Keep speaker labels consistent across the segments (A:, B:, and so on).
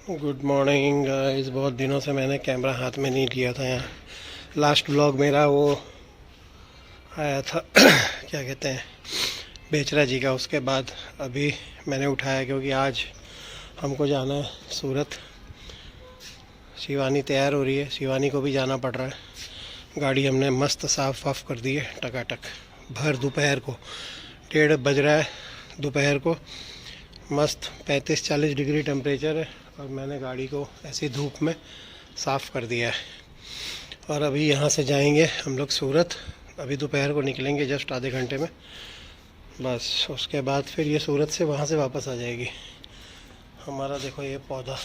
A: Good morning guys. बहुत दिनों से मैंने कैमरा हाथ में नहीं लिया था। यहाँ लास्ट व्लॉग मेरा वो आया था क्या कहते हैं, बेचरा जी का। उसके बाद अभी मैंने उठाया क्योंकि आज हमको जाना है सूरत। शिवानी तैयार हो रही है, शिवानी को भी जाना पड़ रहा है। गाड़ी हमने मस्त साफ़ वाफ कर दी है टकाटक। भर दोपहर को 1:30 बज रहा है दोपहर को। मस्त 35-40 डिग्री टेम्परेचर है और मैंने गाड़ी को ऐसी धूप में साफ़ कर दिया है। और अभी यहाँ से जाएंगे हम लोग सूरत। अभी दोपहर को निकलेंगे जस्ट आधे घंटे में बस। उसके बाद फिर ये सूरत से वहाँ से वापस आ जाएगी। हमारा देखो ये पौधा,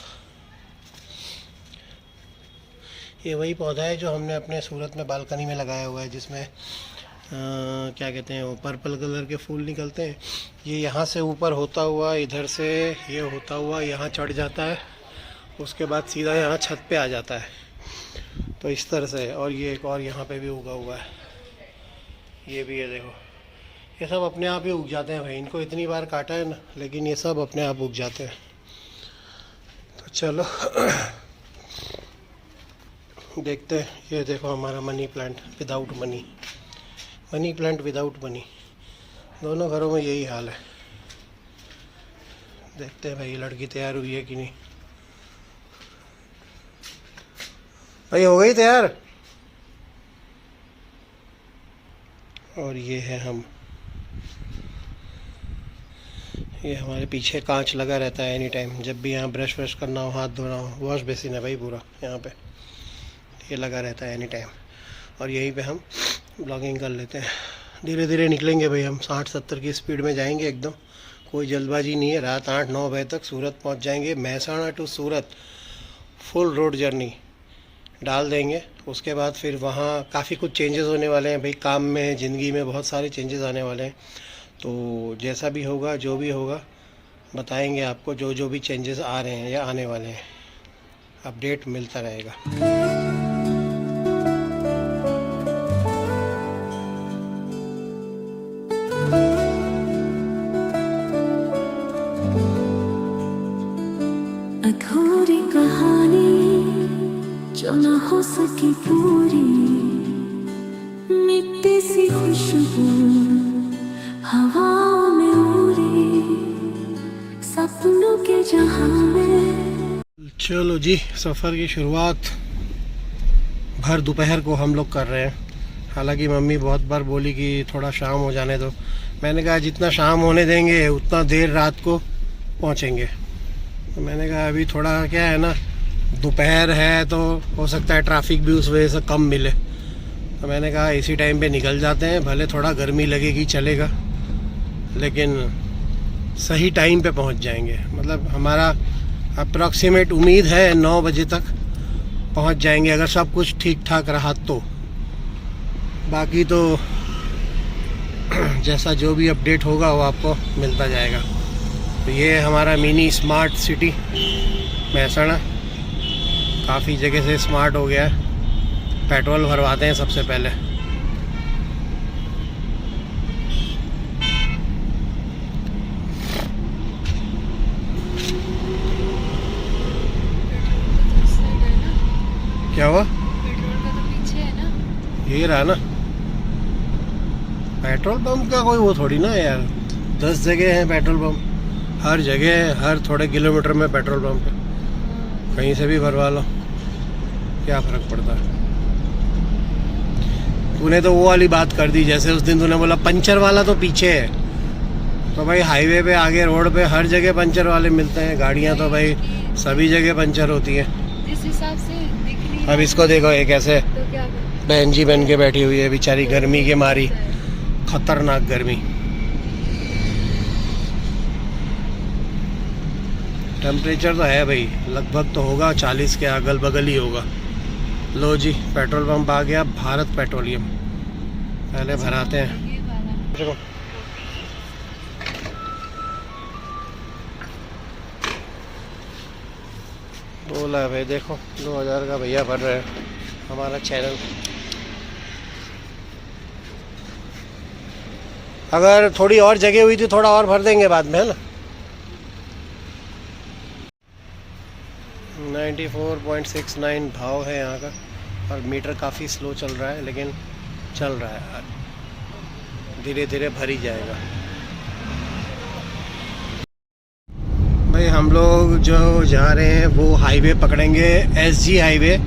A: ये वही पौधा है जो हमने अपने सूरत में बालकनी में लगाया हुआ है, जिसमें क्या कहते हैं वो पर्पल कलर के फूल निकलते हैं। ये यहाँ से ऊपर होता हुआ इधर से ये होता हुआ यहाँ चढ़ जाता है, उसके बाद सीधा यहाँ छत पे आ जाता है। तो इस तरह से। और ये एक और यहाँ पे भी उगा हुआ है, ये भी है देखो। ये सब अपने आप ही उग जाते हैं भाई। इनको इतनी बार काटा है ना, लेकिन ये सब अपने आप उग जाते हैं। तो चलो देखते हैं। ये देखो हमारा money plant without money, money plant without money, दोनों घरों में यही हाल है। देखते हैं भाई लड़की तैयार हुई है कि नहीं। भाई हो गई तैयार। और ये है हम, ये हमारे पीछे कांच लगा रहता है एनी टाइम। जब भी यहाँ ब्रश व्रश करना हो, हाथ धोना हो, वॉश बेसिन है भाई पूरा यहाँ पे, ये लगा रहता है एनी टाइम। और यहीं पे हम ब्लॉगिंग कर लेते हैं। धीरे धीरे निकलेंगे भाई हम, 60-70 की स्पीड में जाएंगे एकदम। कोई जल्दबाजी नहीं है। रात 8-9 बजे तक सूरत पहुंच जाएंगे। Mehsana to Surat full road journey डाल देंगे। उसके बाद फिर वहाँ काफ़ी कुछ चेंजेस होने वाले हैं भाई। काम में, ज़िंदगी में बहुत सारे चेंजेस आने वाले हैं। तो जैसा भी होगा, जो भी होगा बताएंगे आपको। जो जो भी चेंजेस आ रहे हैं या आने वाले हैं, अपडेट मिलता रहेगा।
B: अधूरी कहानी जो न हो सकी पूरी, मिट्टी सी खुशबू हवाओं में उड़ी, सपनों के जहां में।
A: चलो जी, सफ़र की शुरुआत भर दोपहर को हम लोग कर रहे हैं। हालांकि मम्मी बहुत बार बोली कि थोड़ा शाम हो जाने दो। मैंने कहा जितना शाम होने देंगे उतना देर रात को पहुंचेंगे। तो मैंने कहा अभी थोड़ा क्या है ना, दोपहर है तो हो सकता है ट्रैफिक भी उस वजह से कम मिले। तो मैंने कहा इसी टाइम पे निकल जाते हैं, भले थोड़ा गर्मी लगेगी चलेगा, लेकिन सही टाइम पे पहुंच जाएंगे। मतलब हमारा अप्रॉक्सीमेट उम्मीद है 9 बजे तक पहुंच जाएंगे, अगर सब कुछ ठीक ठाक रहा तो। बाकी तो जैसा जो भी अपडेट होगा वो आपको मिलता जाएगा। तो ये हमारा मिनी स्मार्ट सिटी महसाणा काफ़ी जगह से स्मार्ट हो गया है। पेट्रोल भरवाते हैं सबसे पहले। क्या हुआ?
C: पेट्रोल का तो पीछे है ना,
A: यही रहा ना। पेट्रोल पंप का कोई वो थोड़ी ना यार, 10 जगह हैं पेट्रोल पंप, हर जगह हर थोड़े किलोमीटर में पेट्रोल पंप है। कहीं से भी भरवा लो, क्या फ़र्क पड़ता है। तूने तो वो वाली बात कर दी, जैसे उस दिन तूने बोला पंचर वाला तो पीछे है। तो भाई हाईवे पे आगे रोड पे हर जगह पंचर वाले मिलते हैं। गाड़ियाँ तो भाई सभी जगह पंचर होती हैं।
C: जिस हिसाब से दिख रही है।
A: अब इसको देखो, ये कैसे
C: तो क्या करें?
A: बहन जी बन के बैठी हुई है बेचारी, गर्मी के मारी, खतरनाक गर्मी। टेम्परेचर तो है भाई, लगभग तो होगा 40 के अगल बगल ही होगा। लो जी, पेट्रोल पंप आ गया, भारत पेट्रोलियम। पहले भराते हैं।
C: ये वाला
A: बोला है भाई, देखो 2000 का भैया भर रहे हैं हमारा चैनल। अगर थोड़ी और जगह हुई थी थोड़ा और भर देंगे बाद में, है ना। 94.69 भाव है यहाँ का, और मीटर काफ़ी स्लो चल रहा है, लेकिन चल रहा है, धीरे धीरे भर ही जाएगा। भाई हम लोग जो जा रहे हैं वो हाईवे पकड़ेंगे, SG हाईवे।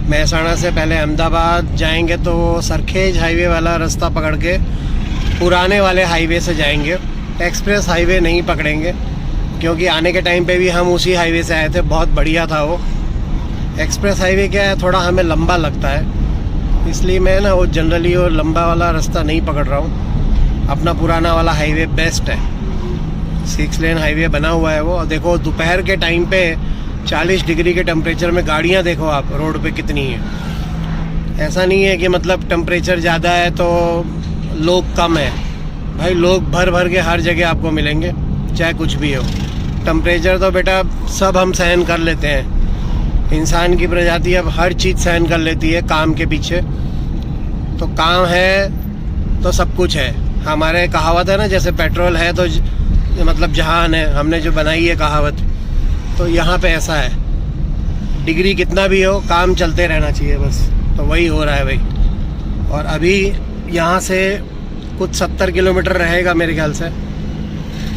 A: महसाणा से पहले अहमदाबाद जाएंगे तो सरखेज हाईवे वाला रास्ता पकड़ के पुराने वाले हाईवे से जाएंगे। एक्सप्रेस हाईवे नहीं पकड़ेंगे, क्योंकि आने के टाइम पे भी हम उसी हाईवे से आए थे, बहुत बढ़िया था वो। एक्सप्रेस हाईवे क्या है, थोड़ा हमें लंबा लगता है, इसलिए मैं ना वो जनरली वो लंबा वाला रास्ता नहीं पकड़ रहा हूँ। अपना पुराना वाला हाईवे बेस्ट है, 6 लेन हाईवे बना हुआ है वो। और देखो दोपहर के टाइम पे 40 डिग्री के टेम्परेचर में गाड़ियाँ देखो आप रोड पे कितनी है। ऐसा नहीं है कि मतलब टेम्परेचर ज़्यादा है तो लोग कम है, भाई लोग भर भर के हर जगह आपको मिलेंगे, चाहे कुछ भी हो। टेम्परेचर तो बेटा सब हम सहन कर लेते हैं, इंसान की प्रजाति अब हर चीज़ सहन कर लेती है काम के पीछे। तो काम है तो सब कुछ है। हमारे कहावत है ना, जैसे पेट्रोल है तो मतलब जहान है, हमने जो बनाई है कहावत, तो यहाँ पे ऐसा है, डिग्री कितना भी हो काम चलते रहना चाहिए बस। तो वही हो रहा है भाई। और अभी यहाँ से कुछ 70 किलोमीटर रहेगा मेरे ख्याल से,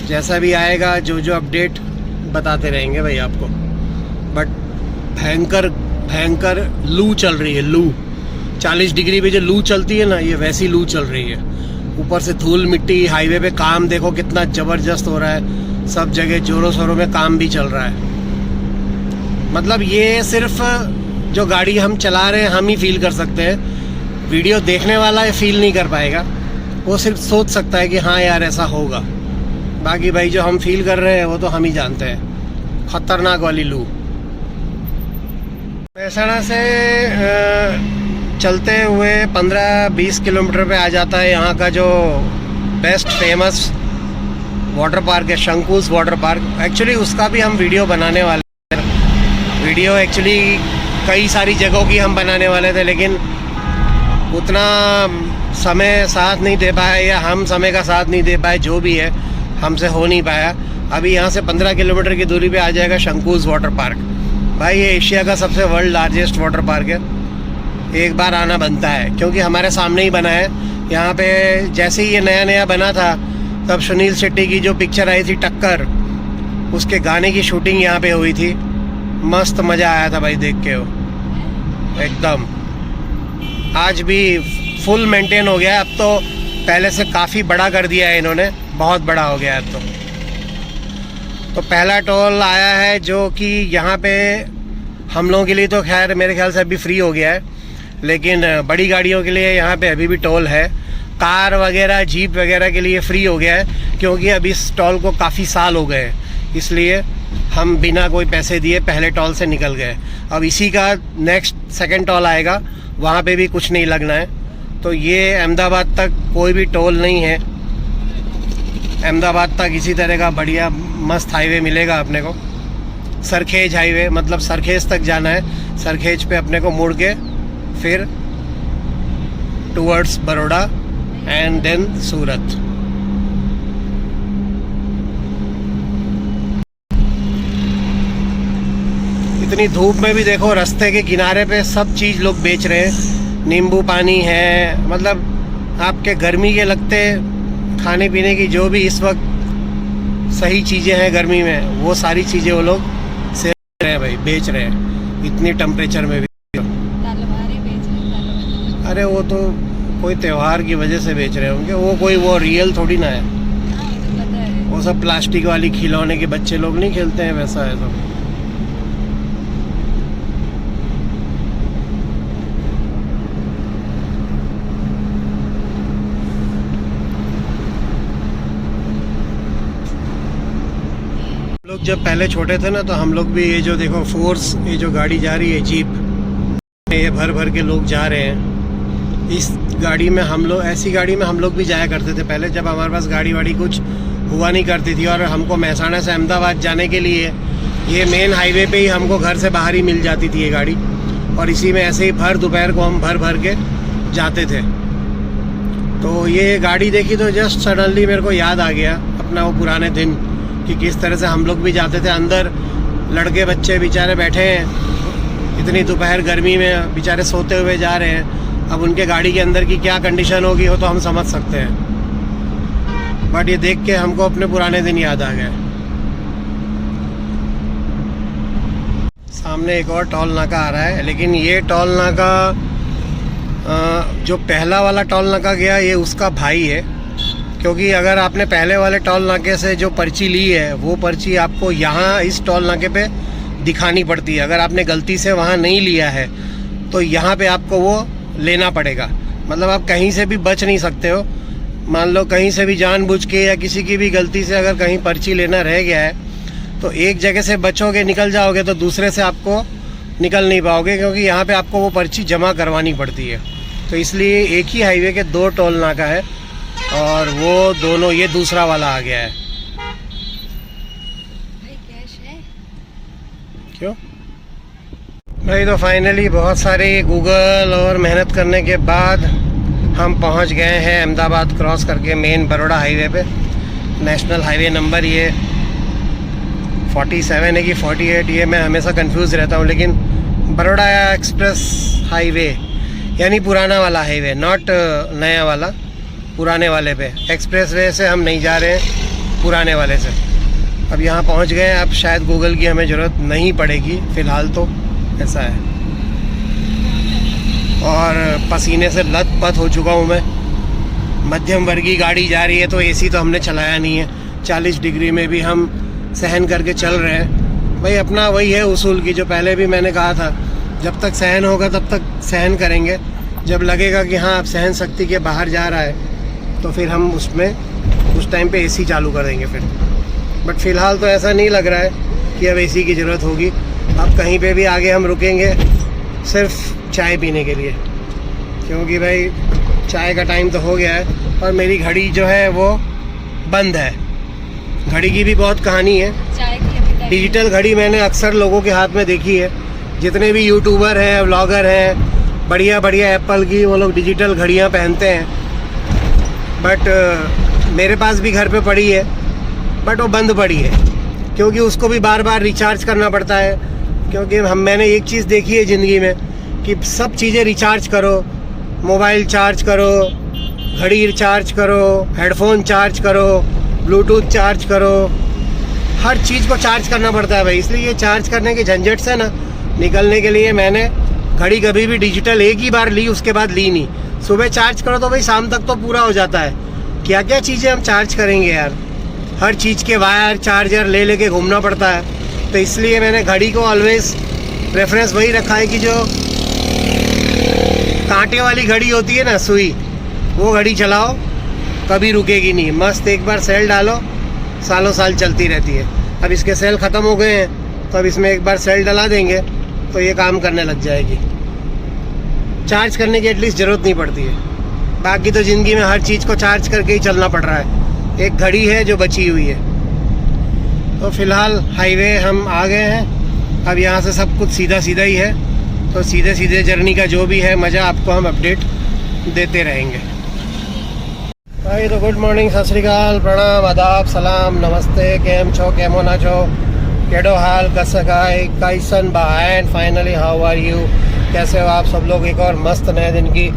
A: जैसा भी आएगा जो जो अपडेट बताते रहेंगे भाई आपको। बट भयंकर भयंकर लू चल रही है, लू 40 डिग्री पे जो लू चलती है ना, ये वैसी लू चल रही है। ऊपर से धूल मिट्टी, हाईवे पे काम देखो कितना ज़बरदस्त हो रहा है, सब जगह जोरों शोरों में काम भी चल रहा है। मतलब ये सिर्फ जो गाड़ी हम चला रहे हैं हम ही फील कर सकते हैं, वीडियो देखने वाला ये फील नहीं कर पाएगा, वो सिर्फ सोच सकता है कि हाँ यार ऐसा होगा। बाकी भाई जो हम फील कर रहे हैं वो तो हम ही जानते हैं, खतरनाक वाली लू। महसाणा से चलते हुए 15-20 किलोमीटर पे आ जाता है यहाँ का जो बेस्ट फेमस वाटर पार्क है, शंकुस वाटर पार्क। एक्चुअली उसका भी हम वीडियो बनाने वाले हैं। वीडियो एक्चुअली कई सारी जगहों की हम बनाने वाले थे, लेकिन उतना समय साथ नहीं दे पाया, या हम समय का साथ नहीं दे पाए, जो भी है हमसे हो नहीं पाया। अभी यहाँ से 15 किलोमीटर की दूरी पे आ जाएगा शंकुस वाटर पार्क। भाई ये एशिया का सबसे वर्ल्ड लार्जेस्ट वाटर पार्क है, एक बार आना बनता है, क्योंकि हमारे सामने ही बना है। यहाँ पे जैसे ही ये नया नया बना था तब सुनील शेट्टी की जो पिक्चर आई थी टक्कर, उसके गाने की शूटिंग यहाँ पे हुई थी। मस्त मज़ा आया था भाई देख के, वो एकदम। आज भी फुल मेंटेन हो गया है, अब तो पहले से काफ़ी बड़ा कर दिया है इन्होंने, बहुत बड़ा हो गया है अब तो पहला टोल आया है जो कि यहाँ पे हम लोगों के लिए तो खैर मेरे ख्याल से अभी फ्री हो गया है, लेकिन बड़ी गाड़ियों के लिए यहाँ पे अभी भी टोल है। कार वगैरह जीप वगैरह के लिए फ्री हो गया है, क्योंकि अभी इस टोल को काफ़ी साल हो गए हैं, इसलिए हम बिना कोई पैसे दिए पहले टोल से निकल गए। अब इसी का नेक्स्ट सेकंड टोल आएगा, वहाँ पे भी कुछ नहीं लगना है। तो ये अहमदाबाद तक कोई भी टोल नहीं है। अहमदाबाद तक इसी तरह का बढ़िया मस्त हाईवे मिलेगा अपने को, सरखेज हाईवे, मतलब सरखेज तक जाना है। सरखेज पे अपने को मुड़ के फिर टुवर्ड्स बड़ौदा एंड देन सूरत। इतनी धूप में भी देखो रास्ते के किनारे पे सब चीज़ लोग बेच रहे हैं। नींबू पानी है, मतलब आपके गर्मी के लगते खाने पीने की जो भी इस वक्त सही चीज़ें हैं गर्मी में, वो सारी चीज़ें वो लोग सेल रहे हैं भाई, बेच रहे हैं इतनी टेम्परेचर में भी। अरे वो तो कोई त्यौहार की वजह से बेच रहे होंगे, वो कोई वो रियल थोड़ी ना है। वो सब प्लास्टिक वाली खिलौने के बच्चे लोग नहीं खेलते हैं, वैसा है सब। लोग जब पहले छोटे थे ना, तो हम लोग भी ये जो देखो फोर्स, ये जो गाड़ी जा रही है जीप, ये भर भर के लोग जा रहे हैं। इस गाड़ी में हम लोग, ऐसी गाड़ी में हम लोग भी जाया करते थे पहले, जब हमारे पास गाड़ी वाड़ी कुछ हुआ नहीं करती थी, और हमको महसाणा से अहमदाबाद जाने के लिए ये मेन हाईवे पे ही हमको घर से बाहर ही मिल जाती थी ये गाड़ी, और इसी में ऐसे ही भर दोपहर को हम भर भर के जाते थे। तो ये गाड़ी देखी तो जस्ट सडनली मेरे को याद आ गया अपना वो पुराने दिन, कि किस तरह से हम लोग भी जाते थे। अंदर लड़के बच्चे बेचारे बैठे हैं इतनी दोपहर गर्मी में, बेचारे सोते हुए जा रहे हैं। अब उनके गाड़ी के अंदर की क्या कंडीशन होगी वो तो हम समझ सकते हैं। बट ये देख के हमको अपने पुराने दिन याद आ गए। सामने एक और टोल नाका आ रहा है, लेकिन ये टोल नाका जो पहला वाला टोल नाका गया ये उसका भाई है, क्योंकि अगर आपने पहले वाले टोल नाके से जो पर्ची ली है वो पर्ची आपको यहाँ इस टोल नाके पे दिखानी पड़ती है। अगर आपने गलती से वहाँ नहीं लिया है तो यहाँ पे आपको वो लेना पड़ेगा। मतलब आप कहीं से भी बच नहीं सकते हो। मान लो कहीं से भी जानबूझ के या किसी की भी गलती से अगर कहीं पर्ची लेना रह गया है तो एक जगह से बचोगे, निकल जाओगे तो दूसरे से आपको निकल नहीं पाओगे, क्योंकि यहाँ पे आपको वो पर्ची जमा करवानी पड़ती है। तो इसलिए एक ही हाईवे के 2 टोल नाका है और वो दोनों, ये दूसरा वाला आ गया है।
C: भाई कैश है?
A: क्यों भाई? तो फाइनली बहुत सारे गूगल और मेहनत करने के बाद हम पहुंच गए हैं अहमदाबाद क्रॉस करके मेन बड़ौदा हाईवे पे। नेशनल हाईवे नंबर ये 47 है कि 48, ये मैं हमेशा कंफ्यूज रहता हूँ। लेकिन बड़ौदा एक्सप्रेस हाईवे यानी पुराना वाला हाईवे, नॉट नया वाला, पुराने वाले पे। एक्सप्रेस वे से हम नहीं जा रहे हैं, पुराने वाले से। अब यहाँ पहुँच गए। अब शायद गूगल की हमें ज़रूरत नहीं पड़ेगी फ़िलहाल, तो ऐसा है। और पसीने से लथपथ हो चुका हूँ मैं। मध्यम वर्गीय गाड़ी जा रही है तो एसी तो हमने चलाया नहीं है। 40 डिग्री में भी हम सहन करके चल रहे हैं। भाई अपना वही है उसूल की, जो पहले भी मैंने कहा था, जब तक सहन होगा तब तक सहन करेंगे। जब लगेगा कि हाँ अब सहन शक्ति के बाहर जा रहा है तो फिर हम उस टाइम पे एसी चालू कर देंगे फिर। बट फ़िलहाल तो ऐसा नहीं लग रहा है कि अब एसी की ज़रूरत होगी। अब कहीं पे भी आगे हम रुकेंगे सिर्फ चाय पीने के लिए, क्योंकि भाई चाय का टाइम तो हो गया है और मेरी घड़ी जो है वो बंद है। घड़ी की भी बहुत कहानी है।
C: चाय की अभी टाइम।
A: डिजिटल घड़ी मैंने अक्सर लोगों के हाथ में देखी है, जितने भी यूट्यूबर हैं, व्लॉगर हैं, बढ़िया बढ़िया एप्पल की वो लोग डिजिटल घड़ियाँ पहनते हैं। बट मेरे पास भी घर पे पड़ी है, बट वो बंद पड़ी है, क्योंकि उसको भी बार बार रिचार्ज करना पड़ता है। क्योंकि मैंने एक चीज़ देखी है ज़िंदगी में कि सब चीज़ें रिचार्ज करो, मोबाइल चार्ज करो, घड़ी रिचार्ज करो, हेडफोन चार्ज करो, ब्लूटूथ चार्ज करो, हर चीज़ को चार्ज करना पड़ता है भाई। इसलिए ये चार्ज करने के झंझट से ना निकलने के लिए मैंने घड़ी कभी भी डिजिटल एक ही बार ली, उसके बाद ली नहीं। सुबह चार्ज करो तो भाई शाम तक तो पूरा हो जाता है। क्या क्या चीज़ें हम चार्ज करेंगे यार, हर चीज़ के वायर चार्जर ले लेके घूमना पड़ता है। तो इसलिए मैंने घड़ी को ऑलवेज प्रेफरेंस वही रखा है कि जो कांटे वाली घड़ी होती है ना, सुई, वो घड़ी चलाओ, कभी रुकेगी नहीं। मस्त एक बार सेल डालो, सालों साल चलती रहती है। अब इसके सेल ख़त्म हो गए हैं तो अब इसमें एक बार सेल डला देंगे तो ये काम करने लग जाएगी। चार्ज करने की एटलीस्ट ज़रूरत नहीं पड़ती है। बाकी तो ज़िंदगी में हर चीज़ को चार्ज करके ही चलना पड़ रहा है। एक घड़ी है जो बची हुई है। तो फ़िलहाल हाईवे हम आ गए हैं। अब यहाँ से सब कुछ सीधा सीधा ही है, तो सीधे सीधे जर्नी का जो भी है मज़ा आपको हम अपडेट देते रहेंगे। भाई तो गुड मॉर्निंग, सत श्री अकाल, प्रणाम, आदाब, सलाम, नमस्ते, केम छो, केमो ना छो, केडो हाल, कसकाई, कैसन बा, and finally how are you, कैसे हो आप सब लोग। एक और मस्त नए दिन की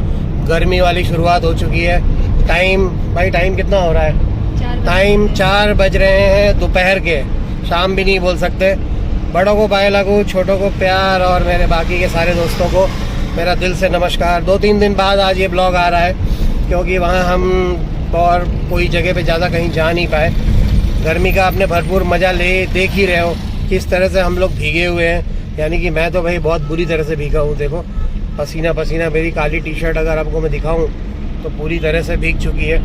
A: गर्मी वाली शुरुआत हो चुकी है। टाइम भाई, टाइम कितना हो रहा है? टाइम 4 बज रहे हैं दोपहर के। शाम भी नहीं बोल सकते। बड़ों को पाए लागू, छोटों को प्यार, और मेरे बाकी के सारे दोस्तों को मेरा दिल से नमस्कार। 2-3 दिन बाद आज ये ब्लॉग आ रहा है, क्योंकि वहाँ हम और कोई जगह पे ज़्यादा कहीं जा नहीं पाए। गर्मी का आपने भरपूर मज़ा देख ही रहे हो किस तरह से हम लोग भीगे हुए हैं। यानी कि मैं तो भाई बहुत बुरी तरह से भीगा हूँ। देखो पसीना पसीना, मेरी काली टी शर्ट अगर आपको मैं दिखाऊँ तो पूरी तरह से भीग चुकी है।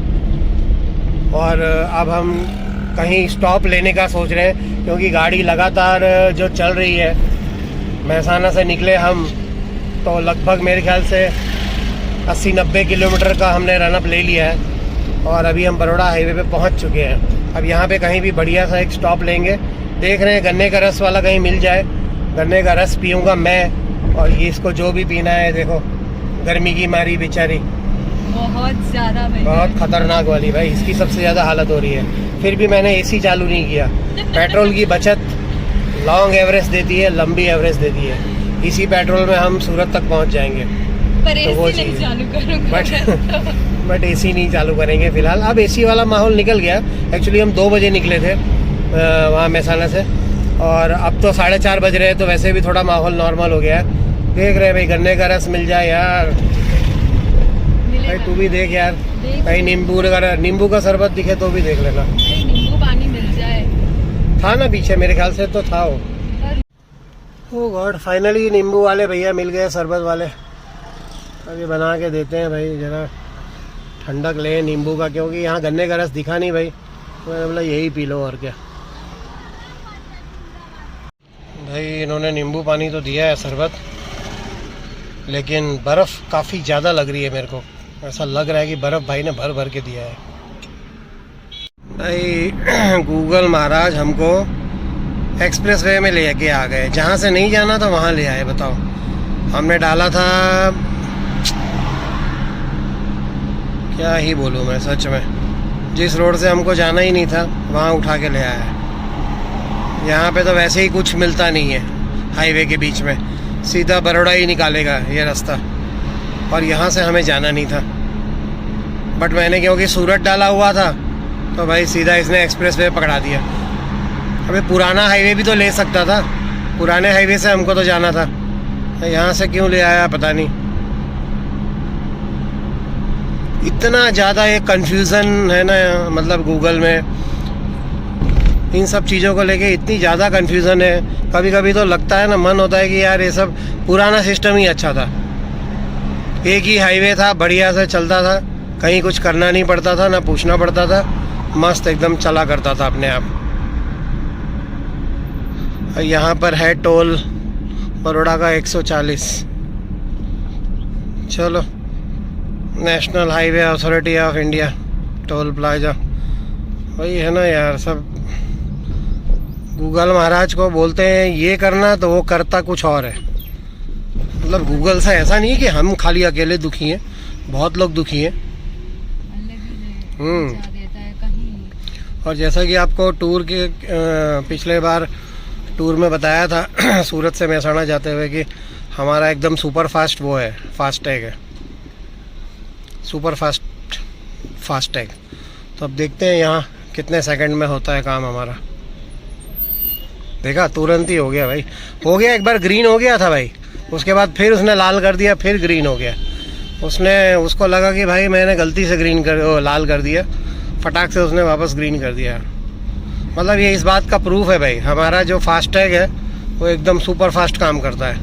A: और अब हम कहीं स्टॉप लेने का सोच रहे हैं, क्योंकि गाड़ी लगातार जो चल रही है। महसाना से निकले हम तो लगभग मेरे ख्याल से 80-90 किलोमीटर का हमने रनअप ले लिया है, और अभी हम बड़ौदा हाईवे पे पहुंच चुके हैं। अब यहाँ पे कहीं भी बढ़िया सा एक स्टॉप लेंगे। देख रहे हैं गन्ने का रस वाला कहीं मिल जाए। गन्ने का रस पीऊँगा मैं, और ये इसको जो भी पीना है। देखो गर्मी की मारी बेचारी
C: बहुत ज़्यादा,
A: बहुत खतरनाक वाली भाई, इसकी सबसे ज़्यादा हालत हो रही है। फिर भी मैंने एसी चालू नहीं किया। पेट्रोल की बचत लॉन्ग एवरेज देती है, लंबी एवरेज देती है। इसी पेट्रोल में हम सूरत तक पहुंच जाएंगे।
C: पर
A: तो वो
C: एसी नहीं
A: चीज़ है।
C: चालू करूंगा
A: बट एसी नहीं चालू करेंगे फिलहाल। अब एसी वाला माहौल निकल गया। एक्चुअली हम 2 बजे निकले थे वहाँ महसाना से, और अब तो 4:30 बज रहे हैं, तो वैसे भी थोड़ा माहौल नॉर्मल हो गया है। देख रहे हैं भाई, गन्ने का रस मिल जाए यार। भाई तू भी देख यार, कहीं नींबू का शरबत दिखे तो भी देख लेना।
C: नींबू पानी मिल जाए।
A: था ना पीछे, मेरे ख्याल से तो था वो। ओह गॉड, फाइनली नींबू वाले भैया मिल गए, शरबत वाले। अभी बना के देते हैं भाई, जरा ठंडक ले नींबू का, क्योंकि यहाँ गन्ने का रस दिखा नहीं भाई, तो मैंने बोला यही पी लो और क्या। भाई इन्होंने नींबू पानी तो दिया है शरबत, लेकिन बर्फ़ काफ़ी ज़्यादा लग रही है मेरे को। ऐसा लग रहा है कि बर्फ़ भाई ने भर भर के दिया है। भाई गूगल महाराज हमको एक्सप्रेस वे में ले के आ गए, जहाँ से नहीं जाना था वहाँ ले आए। बताओ, हमने डाला था, क्या ही बोलूँ मैं, सच में जिस रोड से हमको जाना ही नहीं था वहाँ उठा के ले आया है। यहाँ पे तो वैसे ही कुछ मिलता नहीं है हाईवे के बीच में, सीधा बड़ौदा ही निकालेगा ये रास्ता, और यहाँ से हमें जाना नहीं था। बट मैंने क्योंकि सूरत डाला हुआ था तो भाई सीधा इसने एक्सप्रेस वे पकड़ा दिया। अबे पुराना हाईवे भी तो ले सकता था, पुराने हाईवे से हमको तो जाना था, यहाँ से क्यों ले आया पता नहीं। इतना ज़्यादा एक कन्फ्यूज़न है ना, मतलब गूगल में इन सब चीज़ों को लेके इतनी ज़्यादा कन्फ्यूज़न है। कभी कभी तो लगता है ना, मन होता है कि यार ये सब पुराना सिस्टम ही अच्छा था। एक ही हाईवे था, बढ़िया से चलता था, कहीं कुछ करना नहीं पड़ता था, ना पूछना पड़ता था, मस्त एकदम चला करता था अपने आप। यहाँ पर है टोल बड़ौदा का 140। चलो, national highway authority of India toll plaza, वही है ना यार। सब गूगल महाराज को बोलते हैं ये करना, तो वो करता कुछ और है। मतलब गूगल से ऐसा नहीं कि हम खाली अकेले दुखी हैं, बहुत लोग दुखी हैं। और जैसा कि आपको टूर के पिछले बार टूर में बताया था सूरत से महसाना जाते हुए, कि हमारा एकदम सुपर फास्ट वो है, फास्टैग है, सुपर फास्टैग। तो अब देखते हैं यहाँ कितने सेकंड में होता है काम हमारा। देखा, तुरंत ही हो गया भाई, हो गया। एक बार ग्रीन हो गया था भाई, उसके बाद फिर उसने लाल कर दिया, फिर ग्रीन हो गया। उसको लगा कि भाई मैंने गलती से लाल कर दिया, फटाक से उसने वापस ग्रीन कर दिया। मतलब ये इस बात का प्रूफ है भाई, हमारा जो फास्टैग है वो एकदम सुपर फास्ट काम करता है।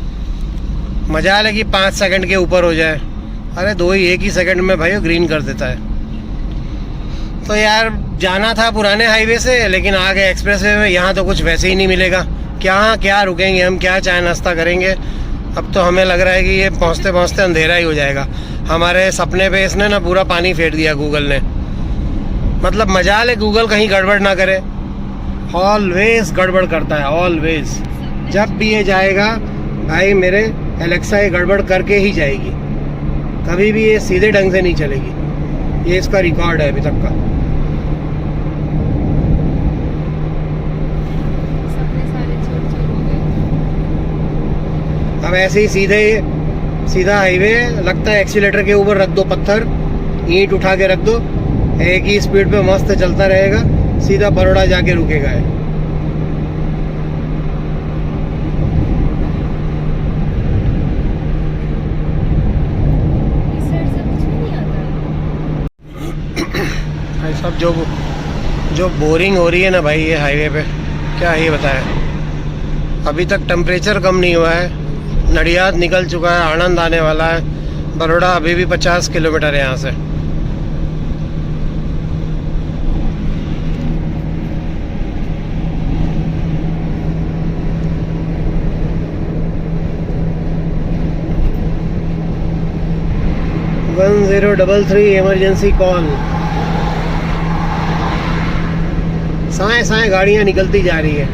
A: मजा है कि 5 सेकंड के ऊपर हो जाए, अरे 1 ही सेकंड में भाई वो ग्रीन कर देता है। तो यार जाना था पुराने हाईवे से, लेकिन आ गए एक्सप्रेस वे में। यहाँ तो कुछ वैसे ही नहीं मिलेगा, क्या रुकेंगे हम, क्या चाय नाश्ता करेंगे। अब तो हमें लग रहा है कि ये पहुँचते पहुँचते अंधेरा ही हो जाएगा। हमारे सपने पे इसने ना पूरा पानी फेर दिया गूगल ने। मतलब मजाल है गूगल कहीं गड़बड़ ना करे, ऑलवेज गड़बड़ करता है, ऑलवेज। जब भी ये जाएगा भाई मेरे एलेक्सा ये गड़बड़ करके ही जाएगी, कभी भी ये सीधे ढंग से नहीं चलेगी। ये इसका रिकॉर्ड है अभी तक का। अब ऐसे ही सीधा हाईवे लगता है, एक्सीलेटर के ऊपर रख दो पत्थर, ईंट उठा के रख दो, एक ही स्पीड पे मस्त चलता रहेगा, सीधा बड़ौदा जाके रुकेगा है। भाई सब जो बोरिंग हो रही है ना भाई ये हाईवे पे, क्या ही बताएं। अभी तक टेम्परेचर कम नहीं हुआ है, नडियाद निकल चुका है, आनंद आने वाला है। बड़ौदा अभी भी 50 किलोमीटर है यहाँ से। Emergency call. साए गाड़ियाँ निकलती जा रही है।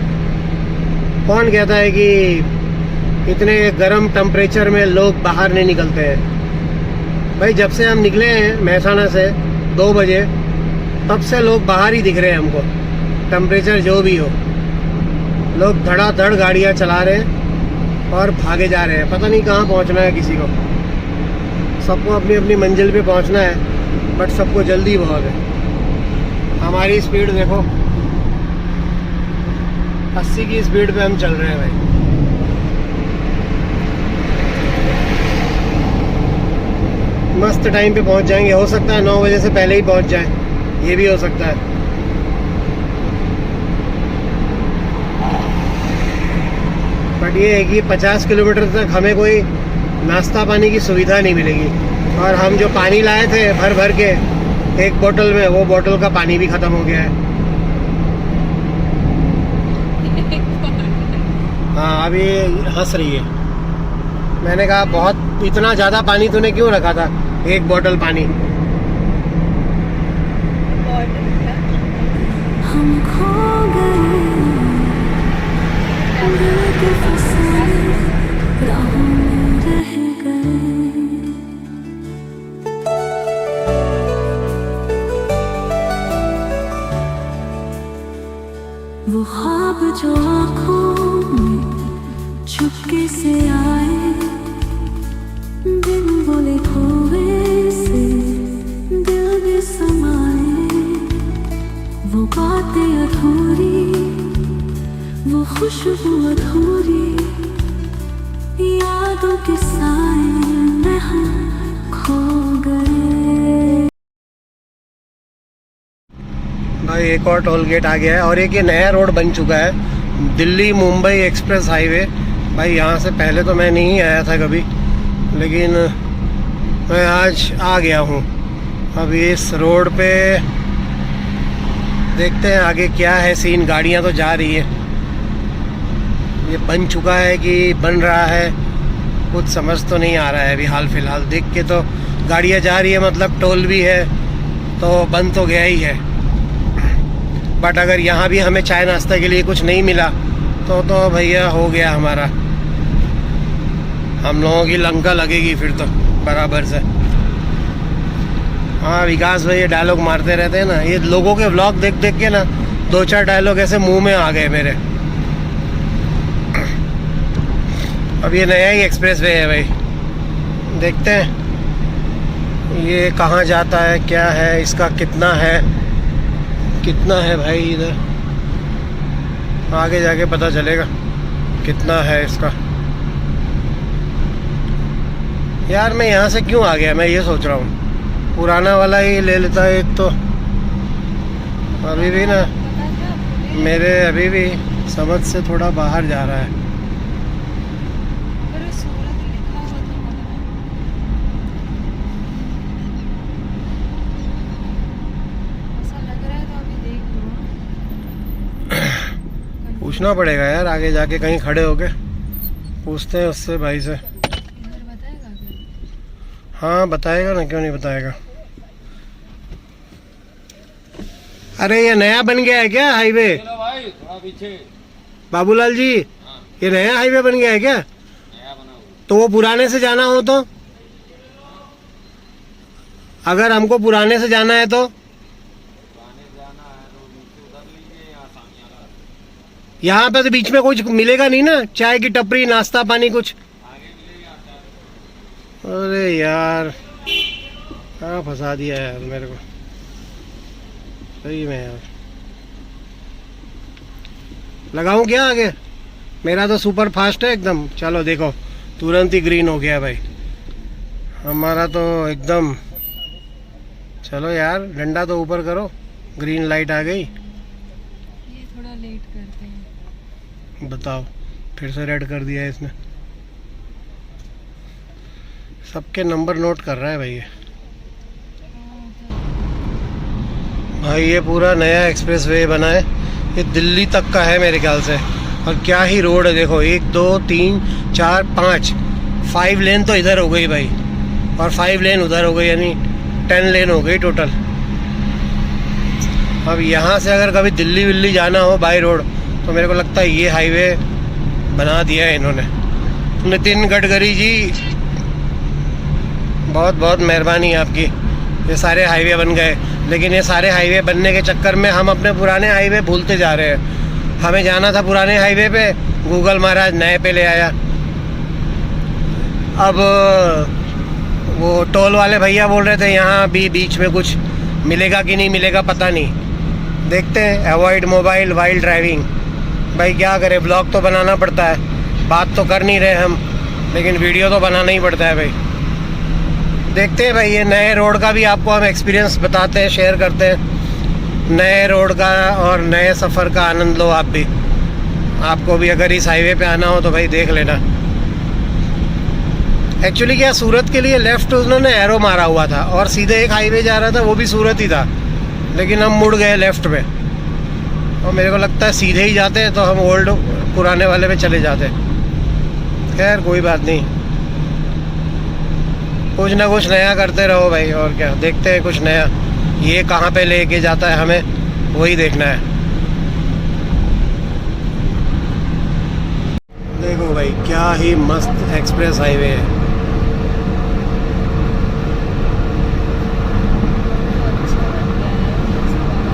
A: कौन कहता है कि इतने गर्म टेम्परेचर में लोग बाहर नहीं निकलते हैं। भाई जब से हम निकले हैं महसाना से 2 बजे, तब से लोग बाहर ही दिख रहे हैं हमको, टेम्परेचर जो भी हो। लोग धड़ाधड़ गाड़ियाँ चला रहे हैं और भागे जा रहे हैं, पता नहीं कहाँ पहुँचना है किसी को। सबको अपनी अपनी मंजिल पे पहुँचना है, बट सबको जल्दी बहुत है। हमारी स्पीड देखो, 80 की स्पीड पे हम चल रहे हैं भाई। मस्त टाइम पे पहुंच जाएंगे, हो सकता है 9 बजे से पहले ही पहुंच जाए, ये भी हो सकता है। बट ये है कि 50 किलोमीटर तक हमें कोई नाश्ता पानी की सुविधा नहीं मिलेगी। और हम जो पानी लाए थे भर भर के एक बोतल में, वो बोतल का पानी भी ख़त्म हो गया है। हाँ, अभी हंस रही है। मैंने कहा बहुत, इतना ज़्यादा पानी तूने क्यों रखा था, एक बोतल पानी।
B: हम खो गए दिल के फसाए राहों में रह गए। वो ख्वाब जो आँखों में चुपके से आए, बिन बोले खोए से दिल में समाए। वो बातें अधूरी, वो खुशबू अधूरी, यादों के साए में हम खो गए।
A: भाई एक और टोल गेट आ गया है, और एक ये नया रोड बन चुका है, दिल्ली मुंबई एक्सप्रेस हाईवे। भाई यहाँ से पहले तो मैं नहीं आया था कभी, लेकिन मैं आज आ गया हूँ। अब इस रोड पे देखते हैं आगे क्या है सीन। गाड़ियाँ तो जा रही है, ये बन चुका है कि बन रहा है कुछ समझ तो नहीं आ रहा है अभी हाल फिलहाल। देख के तो गाड़ियाँ जा रही है, मतलब टोल भी है, तो बंद तो गया ही है। बट अगर यहाँ भी हमें चाय नाश्ता के लिए कुछ नहीं मिला तो भैया हो गया हमारा, हम लोगों की लंका लगेगी फिर तो बराबर से। हाँ, विकास भाई ये डायलॉग मारते रहते हैं ना, ये लोगों के व्लॉग देख देख के ना 2-4 डायलॉग ऐसे मुंह में आ गए मेरे। अब ये नया ही एक्सप्रेस वे है भाई, देखते हैं ये कहाँ जाता है, क्या है इसका, कितना है भाई। इधर आगे जाके पता चलेगा कितना है इसका। यार मैं यहाँ से क्यों आ गया, मैं ये सोच रहा हूँ पुराना वाला ही ले लेता है एक तो। अभी भी ना मेरे अभी भी समझ से थोड़ा बाहर जा रहा है। पूछना पड़ेगा यार, आगे जाके कहीं खड़े होके पूछते हैं उससे, भाई से। हाँ बताएगा ना, क्यों नहीं बताएगा। अरे ये नया बन गया है क्या हाईवे?
D: भाई थोड़ा पीछे।
A: बाबूलाल जी, ये नया हाईवे बन गया है क्या?
D: नया बना हुआ।
A: तो वो पुराने से जाना हो तो, अगर हमको पुराने से जाना है तो यहाँ पे तो बीच में कुछ मिलेगा नहीं ना, चाय की टपरी, नाश्ता पानी कुछ? अरे यार कहाँ फंसा दिया यार मेरे को, सही में यार। लगाऊं क्या आगे? मेरा तो सुपर फास्ट है एकदम। चलो देखो तुरंत ही ग्रीन हो गया भाई हमारा तो एकदम। चलो यार डंडा तो ऊपर करो, ग्रीन लाइट आ गई।
C: ये थोड़ा लेट करते हैं।
A: बताओ, फिर से रेड कर दिया है इसने। सबके नंबर नोट कर रहा है भाई ये। भाई ये पूरा नया एक्सप्रेस वे बना है, ये दिल्ली तक का है मेरे ख्याल से। और क्या ही रोड है देखो, 1 2 3 4 5 लेन तो इधर हो गई भाई, और 5 लेन उधर हो गई, यानी 10 लेन हो गई टोटल। अब यहाँ से अगर कभी दिल्ली विल्ली जाना हो बाई रोड तो मेरे को लगता है ये हाईवे बना दिया है इन्होंने। नितिन गडकरी जी बहुत बहुत मेहरबानी आपकी, ये सारे हाईवे बन गए। लेकिन ये सारे हाईवे बनने के चक्कर में हम अपने पुराने हाईवे भूलते जा रहे हैं। हमें जाना था पुराने हाईवे पे, गूगल महाराज नए पे ले आया। अब वो टोल वाले भैया बोल रहे थे यहाँ भी बीच में कुछ मिलेगा कि नहीं मिलेगा पता नहीं, देखते हैं। Avoid mobile while driving. भाई क्या करें, ब्लॉग तो बनाना पड़ता है, बात तो कर नहीं रहे हम, लेकिन वीडियो तो बनाना ही पड़ता है भाई। देखते हैं भाई, ये नए रोड का भी आपको हम एक्सपीरियंस बताते हैं, शेयर करते हैं नए रोड का, और नए सफ़र का आनंद लो आप भी। आपको भी अगर इस हाईवे पे आना हो तो भाई देख लेना। एक्चुअली क्या, सूरत के लिए लेफ़्ट उन्होंने एरो मारा हुआ था और सीधे एक हाईवे जा रहा था, वो भी सूरत ही था, लेकिन हम मुड़ गए लेफ़्ट में। और मेरे को लगता है सीधे ही जाते हैं तो हम ओल्ड पुराने वाले पे चले जाते। खैर कोई बात नहीं, कुछ ना कुछ नया करते रहो भाई, और क्या, देखते हैं कुछ नया ये कहाँ पे लेके जाता है, हमें वही देखना है। देखो भाई क्या ही मस्त एक्सप्रेस हाईवे है।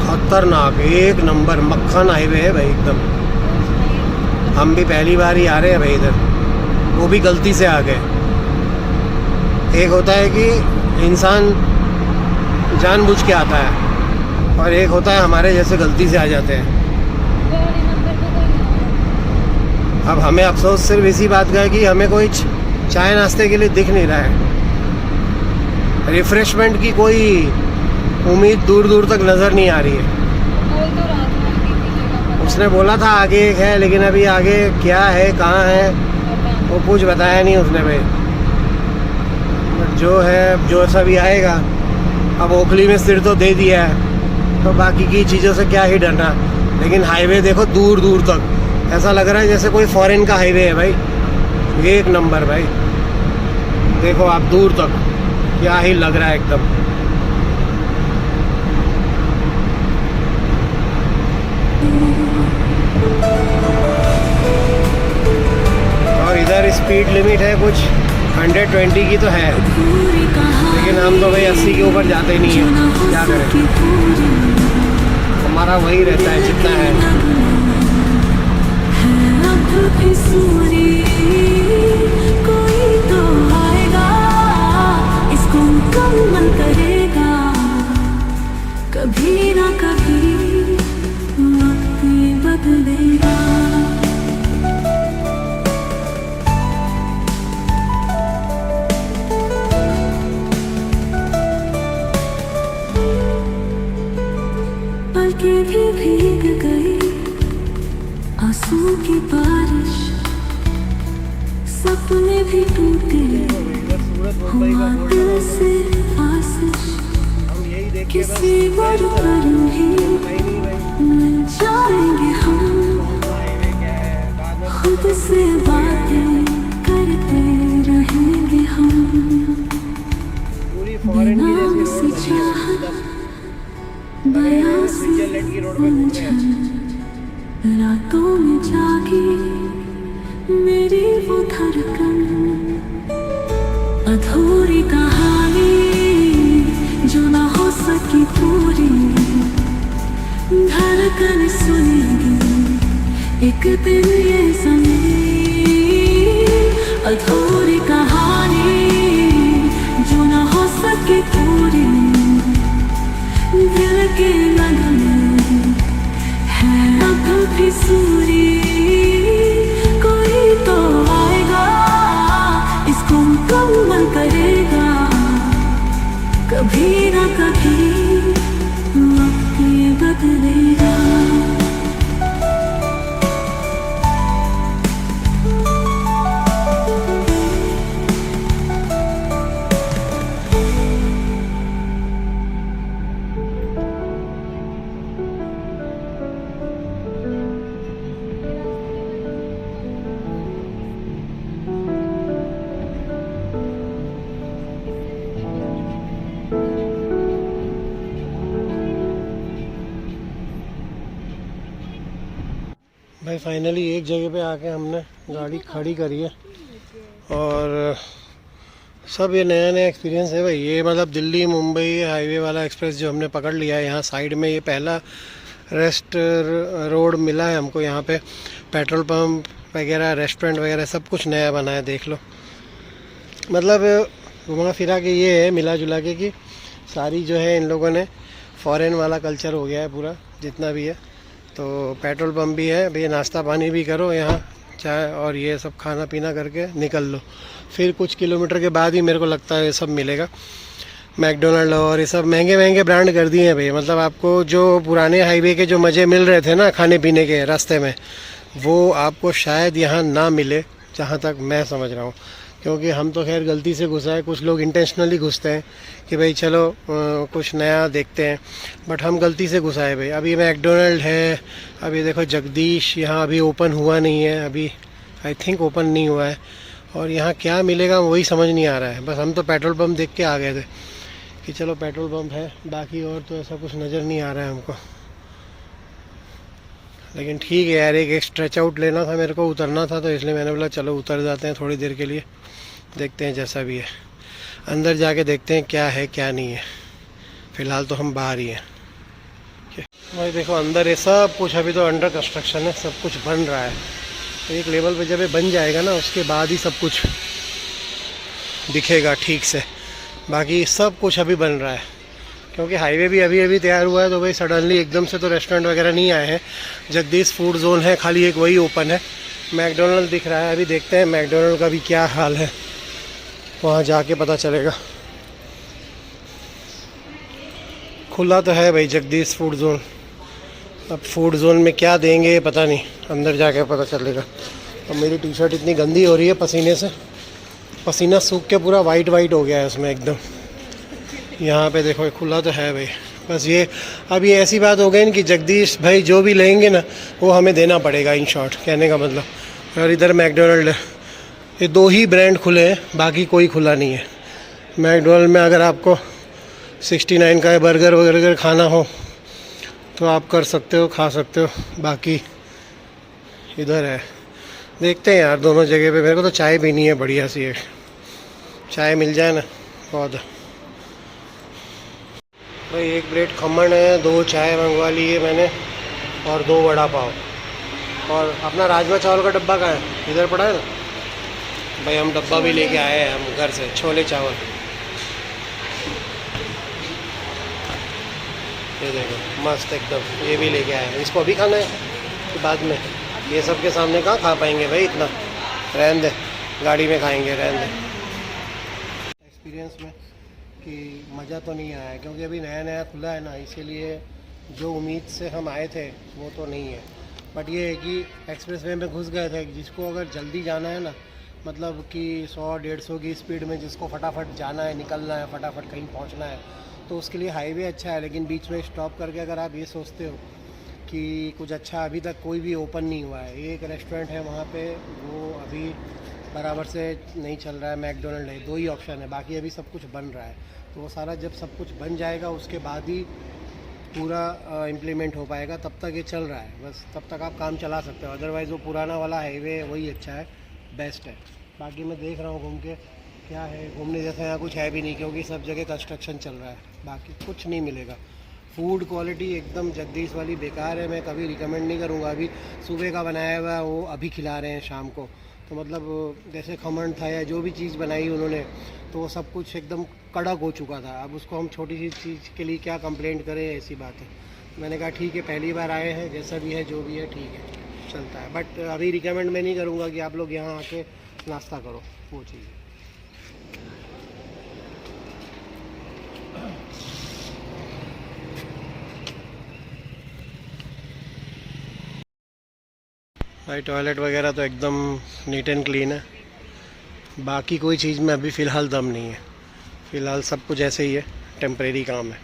A: खतरनाक, एक नंबर मक्खन हाईवे है भाई एकदम। हम भी पहली बार ही आ रहे हैं भाई इधर, वो भी गलती से आ गए। एक होता है कि इंसान जानबूझ के आता है, और एक होता है हमारे जैसे गलती से आ जाते हैं। अब हमें अफसोस सिर्फ इसी बात का है कि हमें कोई चाय नाश्ते के लिए दिख नहीं रहा है। रिफ्रेशमेंट की कोई उम्मीद दूर दूर तक नज़र नहीं आ रही है। उसने बोला था आगे एक है, लेकिन अभी आगे क्या है कहाँ है वो कुछ बताया नहीं उसने भाई। जो है जो सा भी आएगा, अब ओखली में सिर तो दे दिया है, तो बाकी की चीज़ों से क्या ही डरना। लेकिन हाईवे देखो दूर दूर तक, ऐसा लग रहा है जैसे कोई फॉरेन का हाईवे है भाई, एक नंबर भाई। देखो आप दूर तक, क्या ही लग रहा है एकदम। और इधर स्पीड लिमिट है कुछ 120 की तो है, लेकिन हम तो भाई 80 के ऊपर जाते ही नहीं है। क्या करें, हमारा वही रहता है जितना है।
B: कोई तो आएगा, इसको मुकम्मल करेगा, कभी ना कभी वक्त बदलेगा। पलकें भी भीग गई आंसू की बारिश, सपने भी टूटे, हुआ दिल से आशीष, किसी और पर भी मिल जाएंगे हम, खुद से बातें करते रहेंगे हम, बिना से चाहत बयां से उलझन, रातों में जागी मेरी वो धड़कन, अधूरी कहानी जो ना हो सकी पूरी, धड़कन सुनेगी एक दिन ये ज़मीं। अधूरी कहानी जो ना हो सकी पूरी, दिल के नगमे है अब भी सूरी। कोई तो आएगा, इसको मुकम्मल करेगा, कभी ना कभी वक्त ये बदलेगा।
A: भाई फाइनली एक जगह पे आके हमने गाड़ी खड़ी करी है, और सब ये नया नया एक्सपीरियंस है भाई। ये मतलब दिल्ली मुंबई हाईवे वाला एक्सप्रेस जो हमने पकड़ लिया है, यहाँ साइड में ये पहला रेस्ट रोड मिला है हमको यहाँ पे। पेट्रोल पंप वगैरह, रेस्टोरेंट वगैरह सब कुछ नया बना है, देख लो। मतलब घुमा फिरा के ये है मिला जुला के कि सारी जो है इन लोगों ने फॉरेन वाला कल्चर हो गया है पूरा जितना भी है। तो पेट्रोल पंप भी है भैया, नाश्ता पानी भी करो यहाँ, चाय और ये सब खाना पीना करके निकल लो। फिर कुछ किलोमीटर के बाद ही मेरे को लगता है ये सब मिलेगा। मैकडोनल्ड और ये सब महंगे महंगे ब्रांड कर दिए हैं भैया। मतलब आपको जो पुराने हाईवे के जो मज़े मिल रहे थे ना खाने पीने के रास्ते में, वो आपको शायद यहाँ ना मिले, जहाँ तक मैं समझ रहा हूँ। क्योंकि हम तो खैर गलती से घुसा है, कुछ लोग इंटेंशनली घुसते हैं कि भाई चलो कुछ नया देखते हैं, बट हम गलती से घुसा है भाई। अभी मैकडोनल्ड है, अभी देखो जगदीश यहाँ अभी ओपन हुआ नहीं है, अभी आई थिंक ओपन नहीं हुआ है। और यहाँ क्या मिलेगा वही समझ नहीं आ रहा है। बस हम तो पेट्रोल पंप देख के आ गए थे कि चलो पेट्रोल पंप है, बाकी और तो ऐसा कुछ नज़र नहीं आ रहा है हमको। लेकिन ठीक है यार, एक स्ट्रेच आउट लेना था मेरे को, उतरना था, तो इसलिए मैंने बोला चलो उतर जाते हैं थोड़ी देर के लिए, देखते हैं जैसा भी है। अंदर जाके देखते हैं क्या है क्या नहीं है। फ़िलहाल तो हम बाहर ही हैं। भाई देखो अंदर ये सब कुछ अभी तो अंडर कंस्ट्रक्शन है, सब कुछ बन रहा है। तो एक लेवल पे जब ये बन जाएगा ना, उसके बाद ही सब कुछ दिखेगा ठीक से। बाकी सब कुछ अभी बन रहा है, क्योंकि हाईवे भी अभी अभी तैयार हुआ है। तो भाई सडनली एकदम से तो रेस्टोरेंट वगैरह नहीं आए हैं। जगदीश फूड जोन है, खाली एक वही ओपन है। मैकडोनल्ड दिख रहा है, अभी देखते हैं मैकडोनल्ड का भी क्या हाल है, वहाँ जाके पता चलेगा। खुला तो है भाई जगदीश फूड जोन, अब फूड जोन में क्या देंगे पता नहीं, अंदर जाके पता चलेगा। अब मेरी टी शर्ट इतनी गंदी हो रही है पसीने से, पसीना सूख के पूरा वाइट वाइट हो गया है उसमें एकदम। यहाँ पे देखो खुला तो है भाई। बस ये अब ये ऐसी बात हो गई ना कि जगदीश भाई जो भी लेंगे ना वो हमें देना पड़ेगा, इन शॉर्ट कहने का मतलब। और इधर मैकडोनल्ड है, ये दो ही ब्रांड खुले हैं, बाकी कोई खुला नहीं है। मैकडोनल्ड में अगर आपको 69 का बर्गर वगैरह खाना हो तो आप कर सकते हो, खा सकते हो। बाकी इधर है, देखते हैं यार दोनों जगह पे। मेरे को तो चाय पीनी है बढ़िया सी, एक चाय मिल जाए ना बहुत। भाई एक प्लेट खमण है, 2 चाय मंगवा ली है मैंने और 2 वड़ा पाव। और अपना राजमा चावल का डब्बा कहाँ है? इधर पड़ा है ना भाई। हम डब्बा भी लेके आए हैं हम घर से, छोले चावल। ये देखो मस्त एकदम, ये भी लेके आए हैं। इसको अभी खाना है कि बाद में? ये सब के सामने कहाँ खा पाएंगे भाई इतना, रहने दे, गाड़ी में खाएंगे, रहने दे। एक्सपीरियंस में कि मज़ा तो नहीं आया, क्योंकि अभी नया नया खुला है ना, इसीलिए जो उम्मीद से हम आए थे वो तो नहीं है। बट ये है कि एक्सप्रेस वे में घुस गए थे, जिसको अगर जल्दी जाना है ना, मतलब कि 100-150 की स्पीड में जिसको फटाफट जाना है, निकलना है, फटाफट कहीं पहुंचना है, तो उसके लिए हाईवे अच्छा है। लेकिन बीच में स्टॉप करके अगर आप ये सोचते हो कि कुछ अच्छा, अभी तक कोई भी ओपन नहीं हुआ है। एक रेस्टोरेंट है वहाँ पे, वो अभी बराबर से नहीं चल रहा है। मैकडोनल्ड है, 2 ही ऑप्शन है, बाकी अभी सब कुछ बन रहा है। तो वो सारा जब सब कुछ बन जाएगा उसके बाद ही पूरा इम्प्लीमेंट हो पाएगा। तब तक ये चल रहा है, बस तब तक आप काम चला सकते हो। अदरवाइज़ वो पुराना वाला हाईवे वही अच्छा है, बेस्ट है। बाकी मैं देख रहा हूँ घूम के क्या है, घूमने जैसा यहाँ कुछ है भी नहीं, क्योंकि सब जगह कंस्ट्रक्शन चल रहा है। बाकी कुछ नहीं मिलेगा। फूड क्वालिटी एकदम जगदीश वाली बेकार है, मैं कभी रिकमेंड नहीं करूँगा। अभी सुबह का बनाया हुआ है वो अभी खिला रहे हैं शाम को, तो मतलब जैसे खमण था या जो भी चीज़ बनाई उन्होंने, तो वो सब कुछ एकदम कड़क हो चुका था। अब उसको हम छोटी सी चीज़ के लिए क्या कंप्लेंट करें, ऐसी बात है। मैंने कहा ठीक है, पहली बार आए हैं, जैसा भी है जो भी है ठीक है, चलता है। बट अभी रिकमेंड मैं नहीं करूँगा कि आप लोग यहाँ आके नाश्ता करो, वो चीज़ है। भाई टॉयलेट वगैरह तो एकदम नीट एंड क्लीन है। बाकी कोई चीज़ में अभी फ़िलहाल दम नहीं है। फ़िलहाल सब कुछ ऐसे ही है, टेम्परेरी काम है।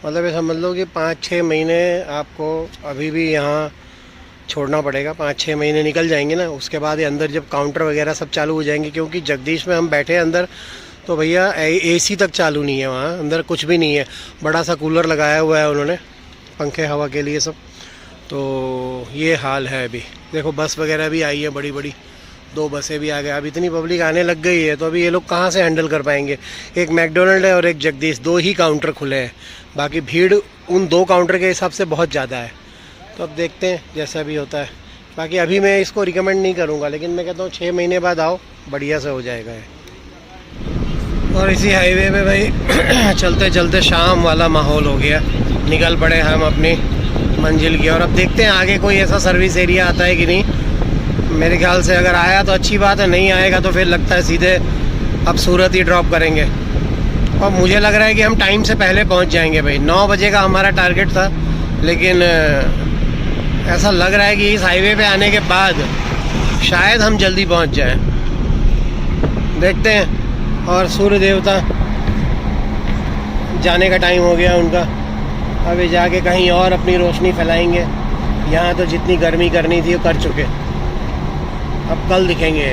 A: मतलब ये समझ लो कि 5-6 महीने आपको अभी भी यहाँ छोड़ना पड़ेगा। 5-6 महीने निकल जाएंगे ना, उसके बाद ये अंदर जब काउंटर वगैरह सब चालू हो जाएंगे, क्योंकि जगदीश में हम बैठे अंदर तो भैया AC तक चालू नहीं है वहाँ, अंदर कुछ भी नहीं है। बड़ा सा कूलर लगाया हुआ है उन्होंने, पंखे हवा के लिए सब। तो ये हाल है अभी। देखो बस वगैरह भी आई है, बड़ी बड़ी 2 बसें भी आ गए। अब इतनी पब्लिक आने लग गई है, तो अभी ये लोग कहाँ से हैंडल कर पाएंगे। एक मैकडोनल्ड है और एक जगदीश, 2 ही काउंटर खुले हैं। बाकी भीड़ उन 2 काउंटर के हिसाब से बहुत ज़्यादा है। तो अब देखते हैं जैसा भी होता है। बाकी अभी मैं इसको रिकमेंड नहीं करूँगा, लेकिन मैं कहता हूँ 6 महीने बाद आओ, बढ़िया से हो जाएगा ये। और इसी हाईवे पे भाई चलते चलते शाम वाला माहौल हो गया, निकल पड़े हम अपनी मंजिल की। और अब देखते हैं आगे कोई ऐसा सर्विस एरिया आता है कि नहीं। मेरे ख्याल से अगर आया तो अच्छी बात है, नहीं आएगा तो फिर लगता है सीधे अब सूरत ही ड्रॉप करेंगे। और मुझे लग रहा है कि हम टाइम से पहले पहुंच जाएंगे भाई। 9 बजे का हमारा टारगेट था, लेकिन ऐसा लग रहा है कि इस हाईवे पे आने के बाद शायद हम जल्दी पहुंच जाएं। देखते हैं। और सूर्य देवता जाने का टाइम हो गया उनका, अभी जाके कहीं और अपनी रोशनी फैलाएंगे। यहाँ तो जितनी गर्मी करनी थी वो कर चुके, अब कल दिखेंगे।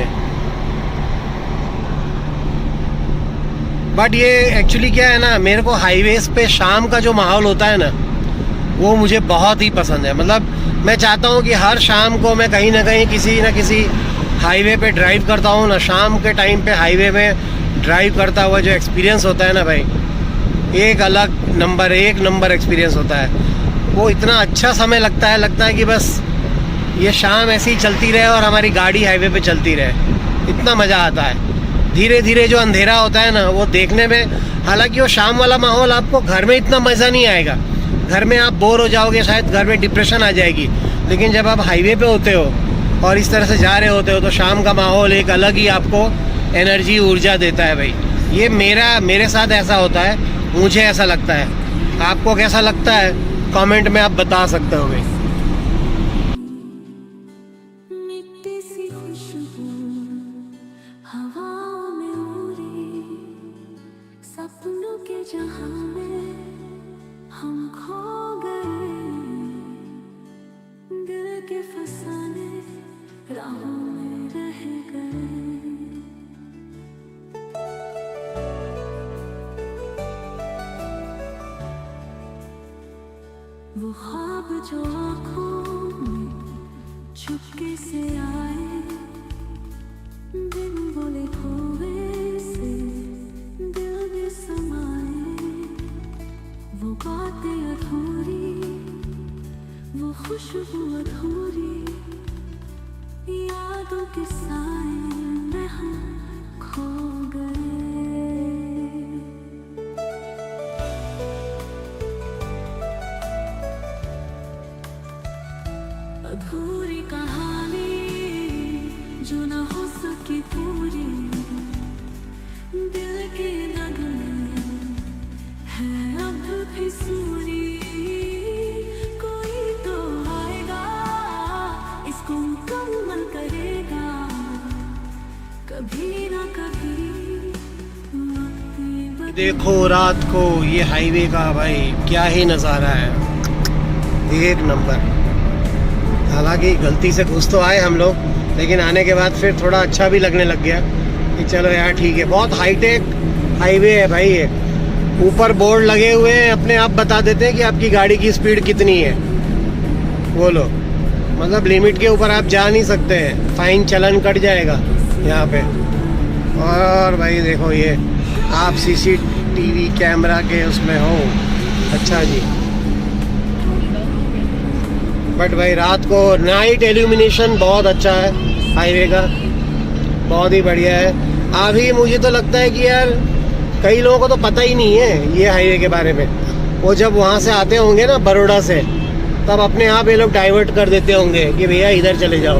A: बट ये एक्चुअली क्या है ना, मेरे को हाईवेज पे शाम का जो माहौल होता है ना, वो मुझे बहुत ही पसंद है। मतलब मैं चाहता हूँ कि हर शाम को मैं कहीं ना कहीं किसी न किसी हाईवे पे ड्राइव करता हूँ ना। शाम के टाइम पे हाईवे में ड्राइव करता हुआ जो एक्सपीरियंस होता है ना भाई, एक नंबर एक्सपीरियंस होता है। वो इतना अच्छा समय लगता है कि बस ये शाम ऐसे ही चलती रहे और हमारी गाड़ी हाईवे पे चलती रहे, इतना मज़ा आता है। धीरे धीरे जो अंधेरा होता है ना, वो देखने में, हालांकि वो शाम वाला माहौल आपको घर में इतना मज़ा नहीं आएगा। घर में आप बोर हो जाओगे, शायद घर में डिप्रेशन आ जाएगी। लेकिन जब आप हाईवे पे होते हो और इस तरह से जा रहे होते हो, तो शाम का माहौल एक अलग ही आपको एनर्जी, ऊर्जा देता है भाई। ये मेरे साथ ऐसा होता है, मुझे ऐसा लगता है। आपको कैसा लगता है कमेंट में आप बता सकते हो भाई।
B: मिट्टी सी खुशबू हवाओं में उड़ी, सपनों के जहां में हम खो गए, दिल के फसाने राहों में रह गए। वो ख्वाब जो आँखों में चुपके से आए, बिन बोले खोए से दिल में समाए। वो बातें अधूरी, वो खुशबू अधूरी, यादों के साए में हम खो गए। अधूरी कहानी जो न हो सकी पूरी, दिल के नगमे है अब भी सूरी। कोई तो आएगा, इसको मुकम्मल करेगा, कभी ना कभी।
A: देखो रात को ये हाईवे का भाई क्या ही नज़ारा है, एक नंबर। हालांकि गलती से घुस तो आए हम लोग, लेकिन आने के बाद फिर थोड़ा अच्छा भी लगने लग गया कि चलो यार ठीक है। बहुत हाईटेक हाईवे है भाई ये। ऊपर बोर्ड लगे हुए हैं, अपने आप बता देते हैं कि आपकी गाड़ी की स्पीड कितनी है। वो लो, मतलब लिमिट के ऊपर आप जा नहीं सकते हैं, फाइन चलन कट जाएगा यहाँ पे। और भाई देखो ये आप CCTV कैमरा के उसमें हो, अच्छा जी। बट भाई रात को नाइट एल्यूमिनेशन बहुत अच्छा है हाईवे का, बहुत ही बढ़िया है। अभी मुझे तो लगता है कि यार कई लोगों को तो पता ही नहीं है ये हाईवे के बारे में। वो जब वहाँ से आते होंगे ना बड़ौदा से, तब अपने आप ये लोग डाइवर्ट कर देते होंगे कि भैया इधर चले जाओ।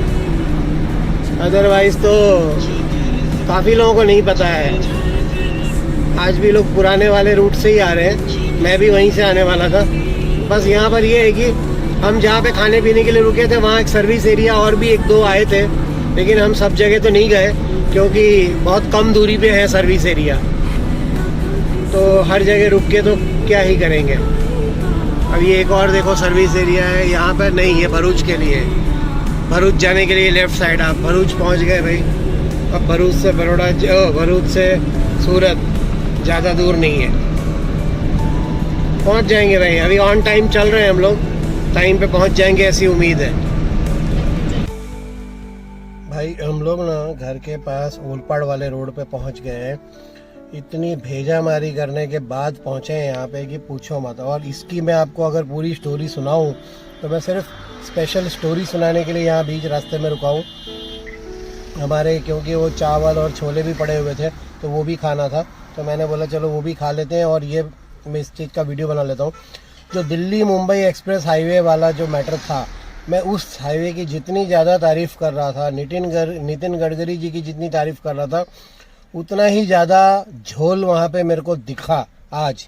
A: अदरवाइज़ तो काफ़ी लोगों को नहीं पता है। आज भी लोग पुराने वाले रूट से ही आ रहे हैं, मैं भी वहीं से आने वाला था। बस यहाँ पर ये है कि हम जहाँ पे खाने पीने के लिए रुके थे, वहाँ एक सर्विस एरिया और भी 1-2 आए थे, लेकिन हम सब जगह तो नहीं गए क्योंकि बहुत कम दूरी पे है सर्विस एरिया, तो हर जगह रुक के तो क्या ही करेंगे। अब ये एक और देखो सर्विस एरिया है, यहाँ पर नहीं है, भरूच के लिए। भरूच जाने के लिए लेफ़्ट साइड आप भरूच पहुँच गए भाई। अब भरूच से बड़ौदा, भरूच से सूरत ज़्यादा दूर नहीं है, पहुँच जाएंगे भाई। अभी ऑन टाइम चल रहे हैं हम लोग, टाइम पे पहुंच जाएंगे ऐसी उम्मीद है भाई। हम लोग ना घर के पास ओलपाड़ वाले रोड पे पहुंच गए हैं। इतनी भेजामारी करने के बाद पहुंचे हैं यहाँ पे कि पूछो मत। और इसकी मैं आपको अगर पूरी स्टोरी सुनाऊं तो मैं सिर्फ स्पेशल स्टोरी सुनाने के लिए यहाँ बीच रास्ते में रुका हूँ हमारे, क्योंकि वो चावल और छोले भी पड़े हुए थे तो वो भी खाना था, तो मैंने बोला चलो वो भी खा लेते हैं और ये मैं इस चीज़ का वीडियो बना लेता हूँ। जो दिल्ली मुंबई एक्सप्रेस हाईवे वाला जो मैटर था, मैं उस हाईवे की जितनी ज़्यादा तारीफ़ कर रहा था, नितिन गडकरी जी की जितनी तारीफ़ कर रहा था, उतना ही ज़्यादा झोल वहाँ पे मेरे को दिखा आज।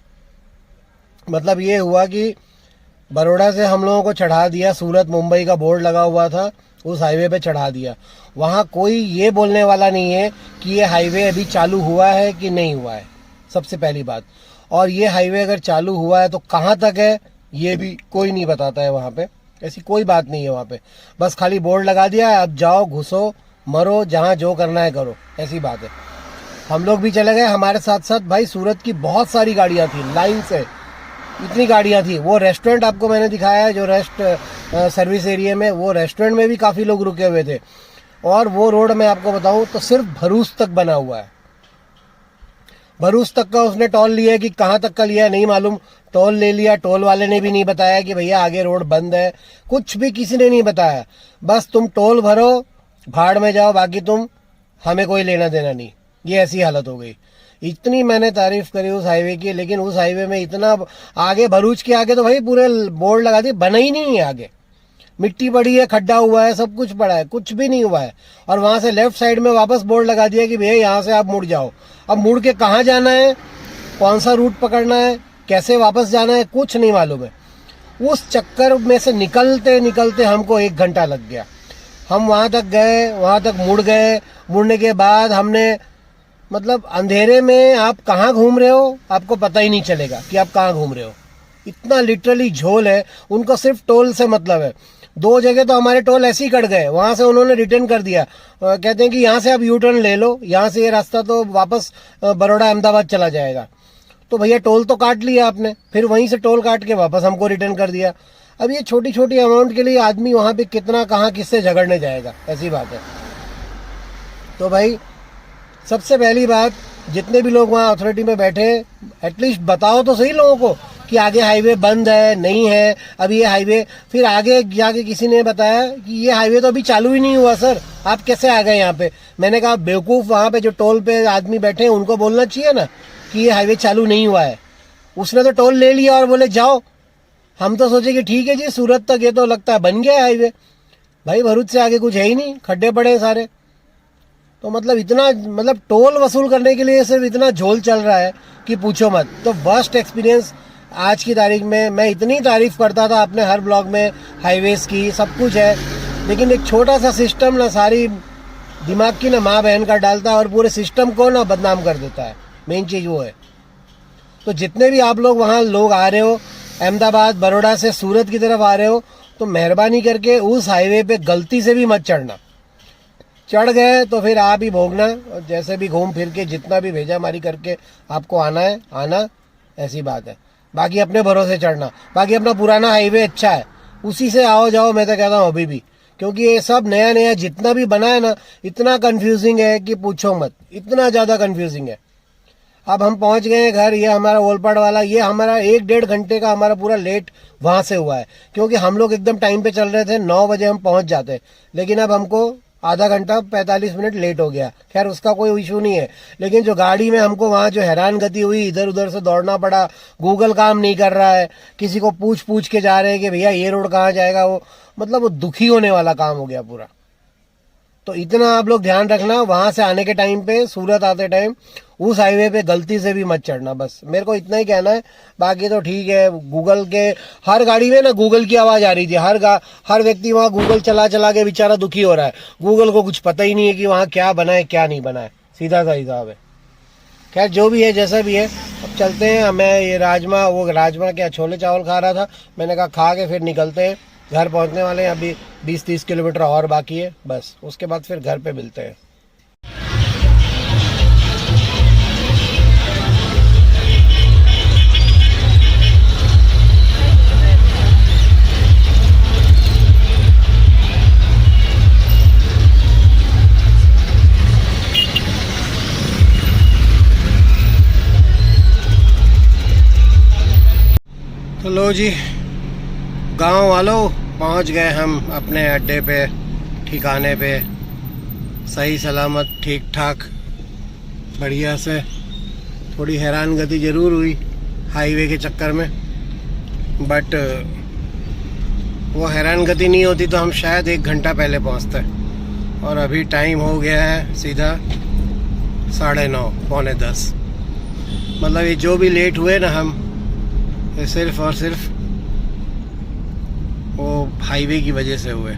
A: मतलब ये हुआ कि बड़ौदा से हम लोगों को चढ़ा दिया, सूरत मुंबई का बोर्ड लगा हुआ था, उस हाईवे पे चढ़ा दिया। वहाँ कोई ये बोलने वाला नहीं है कि ये हाईवे अभी चालू हुआ है कि नहीं हुआ है, सबसे पहली बात। और ये हाईवे अगर चालू हुआ है तो कहाँ तक है ये भी कोई नहीं बताता है वहाँ पे। ऐसी कोई बात नहीं है वहाँ पे, बस खाली बोर्ड लगा दिया है, अब जाओ घुसो मरो जहाँ जो करना है करो, ऐसी बात है। हम लोग भी चले गए, हमारे साथ साथ भाई सूरत की बहुत सारी गाड़ियाँ थी, लाइन से इतनी गाड़ियाँ थी। वो रेस्टोरेंट आपको मैंने दिखाया है जो सर्विस एरिया में, वो रेस्टोरेंट में भी काफ़ी लोग रुके हुए थे। और वो रोड मैं आपको बताऊं तो सिर्फ भरूच तक बना हुआ है। भरूच तक का उसने टोल लिया है कि कहाँ तक का लिया है नहीं मालूम, टोल ले लिया। टोल वाले ने भी नहीं बताया कि भैया आगे रोड बंद है, कुछ भी किसी ने नहीं बताया। बस तुम टोल भरो, भाड़ में जाओ, बाकी तुम हमें कोई लेना देना नहीं। ये ऐसी हालत हो गई। इतनी मैंने तारीफ करी उस हाईवे की, लेकिन उस हाईवे में इतना आगे, भरूच के आगे तो भाई पूरे बोर्ड लगा दिए, बना ही नहीं है आगे। मिट्टी पड़ी है, खड्डा हुआ है, सब कुछ पड़ा है, कुछ भी नहीं हुआ है। और वहां से लेफ्ट साइड में वापस बोर्ड लगा दिया कि भैया यहाँ से आप मुड़ जाओ। अब मुड़ के कहाँ जाना है, कौन सा रूट पकड़ना है, कैसे वापस जाना है, कुछ नहीं मालूम है। उस चक्कर में से निकलते निकलते हमको 1 घंटा लग गया। हम वहां तक गए, वहां तक मुड़ गए। मुड़ने के बाद हमने, मतलब अंधेरे में आप कहाँ घूम रहे हो आपको पता ही नहीं चलेगा कि आप कहाँ घूम रहे हो। इतना लिटरली झोल है। उनको सिर्फ टोल से मतलब है। 2 जगह तो हमारे टोल ऐसे ही कट गए, वहां से उन्होंने रिटर्न कर दिया। कहते हैं कि यहाँ से आप यू टर्न ले लो, यहाँ से ये रास्ता तो वापस बड़ौदा अहमदाबाद चला जाएगा। तो भैया टोल तो काट लिया आपने, फिर वहीं से टोल काट के वापस हमको रिटर्न कर दिया। अब ये छोटी छोटी अमाउंट के लिए आदमी वहां पे कितना कहाँ किससे झगड़ने जाएगा, ऐसी बात है। तो भाई सबसे पहली बात, जितने भी लोग वहाँ अथॉरिटी में बैठे, एटलीस्ट बताओ तो सही लोगों को कि आगे हाईवे बंद है नहीं है। अभी ये हाईवे, फिर आगे जाके किसी ने बताया कि ये हाईवे तो अभी चालू ही नहीं हुआ सर, आप कैसे आ गए यहाँ पे। मैंने कहा बेवकूफ़, वहाँ पे जो टोल पे आदमी बैठे हैं उनको बोलना चाहिए ना कि ये हाईवे चालू नहीं हुआ है। उसने तो टोल ले लिया और बोले जाओ। हम तो सोचे कि ठीक है जी, सूरत तक ये तो लगता है बन गया हाईवे। भाई भरूच से आगे कुछ है ही नहीं, खड्डे पड़े हैं सारे। तो मतलब इतना, मतलब टोल वसूल करने के लिए सिर्फ इतना झोल चल रहा है कि पूछो मत। तो वर्स्ट एक्सपीरियंस आज की तारीख में। मैं इतनी तारीफ करता था अपने हर ब्लॉग में हाईवेज की, सब कुछ है, लेकिन एक छोटा सा सिस्टम ना सारी दिमाग की ना माँ बहन का डालता है और पूरे सिस्टम को ना बदनाम कर देता है। मेन चीज़ वो है। तो जितने भी आप लोग वहाँ लोग आ रहे हो, अहमदाबाद बड़ौदा से सूरत की तरफ आ रहे हो, तो मेहरबानी करके उस हाईवे पे गलती से भी मत चढ़ना। चढ़ गए तो फिर आप ही भोगना, जैसे भी घूम फिर के जितना भी भेजा मारी करके आपको आना है, आना, ऐसी बात है। बाकी अपने भरोसे चढ़ना। बाकी अपना पुराना हाईवे अच्छा है, उसी से आओ जाओ, मैं तो कहता हूँ अभी भी। क्योंकि ये सब नया नया जितना भी बना है ना, इतना कंफ्यूजिंग है कि पूछो मत, इतना ज़्यादा कंफ्यूजिंग है। अब हम पहुंच गए घर, ये हमारा ओलपाड़ वाला, ये हमारा 1-1.5 घंटे का हमारा पूरा लेट वहाँ से हुआ है। क्योंकि हम लोग एकदम टाइम पे चल रहे थे, 9 बजे हम पहुंच जाते, लेकिन अब हमको आधा घंटा 45 मिनट लेट हो गया। खैर उसका कोई इशू नहीं है, लेकिन जो गाड़ी में हमको वहाँ जो हैरान गति हुई, इधर उधर से दौड़ना पड़ा, गूगल काम नहीं कर रहा है, किसी को पूछ के जा रहे हैं कि भैया ये रोड कहाँ जाएगा, वो मतलब वो दुखी होने वाला काम हो गया पूरा। तो इतना आप लोग ध्यान रखना, वहां से आने के टाइम पे, सूरत आते टाइम उस हाईवे पे गलती से भी मत चढ़ना। बस मेरे को इतना ही कहना है। बाकी तो ठीक है, गूगल के हर गाड़ी में ना गूगल की आवाज आ रही थी। हर व्यक्ति वहाँ गूगल चला के बेचारा दुखी हो रहा है। गूगल को कुछ पता ही नहीं है कि वहाँ क्या बना है क्या नहीं बना है, सीधा सा हिसाब है। खैर जो भी है जैसा भी है, अब चलते हैं। मैं ये राजमा क्या छोले चावल खा रहा था, मैंने कहा खा के फिर निकलते हैं। घर पहुंचने वाले हैं, अभी 20-30 किलोमीटर और बाकी है, बस उसके बाद फिर घर पे मिलते हैं। तो लो जी गांव वालों, पहुंच गए हम अपने अड्डे पे, ठिकाने पे, सही सलामत, ठीक ठाक, बढ़िया से। थोड़ी हैरानगति ज़रूर हुई हाईवे के चक्कर में, बट वो हैरानगति नहीं होती तो हम शायद 1 घंटा पहले पहुंचते। और अभी टाइम हो गया है सीधा 9:30, पौने 10। मतलब ये जो भी लेट हुए ना हम, ये सिर्फ और सिर्फ वो हाईवे की वजह से हुए।